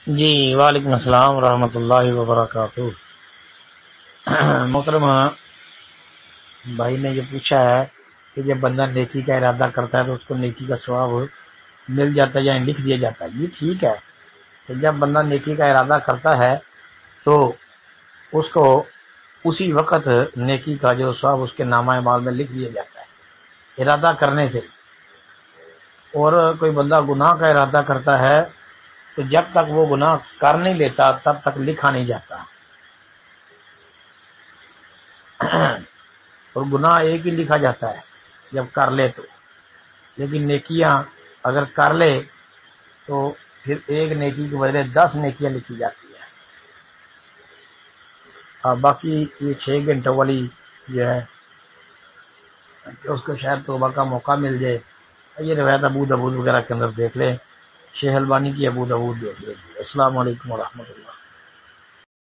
جی وعلیکم السلام ورحمۃ اللہ وبرکاتہ۔ محترم بھائی نے یہ پوچھا ہے کہ جب بندہ نیکی کا ارادہ کرتا ہے تو اس کو نیکی کا ثواب مل جاتا ہے یا لکھ دیا جاتا ہے؟ یہ ٹھیک ہے کہ جب بندہ نیکی کا ارادہ کرتا ہے تو اس کو اسی وقت نیکی کا جو ثواب اس کے نامہ اعمال میں لکھ دیا جاتا ہے ارادہ کرنے سے۔ اور کوئی بندہ گناہ کا ارادہ کرتا ہے تو جب تک وہ گناہ کر نہیں لیتا تب تک لکھا نہیں جاتا، اور گناہ ایک ہی لکھا جاتا ہے جب کر لے تو، لیکن نیکیاں اگر کر لے تو پھر ایک نیکی کے بدلے 10 نیکیاں لکھی جاتی ہیں۔ باقی یہ 6 گھنٹوں والی جو ہے کہ اس کو شاید توبہ کا موقع مل جائے، یہ روایت ابو داؤد وغیرہ کے اندر دیکھ لیں، شیخ البانی کی ابو داؤد دیکھ لیں۔ السلام علیکم ورحمۃ اللہ۔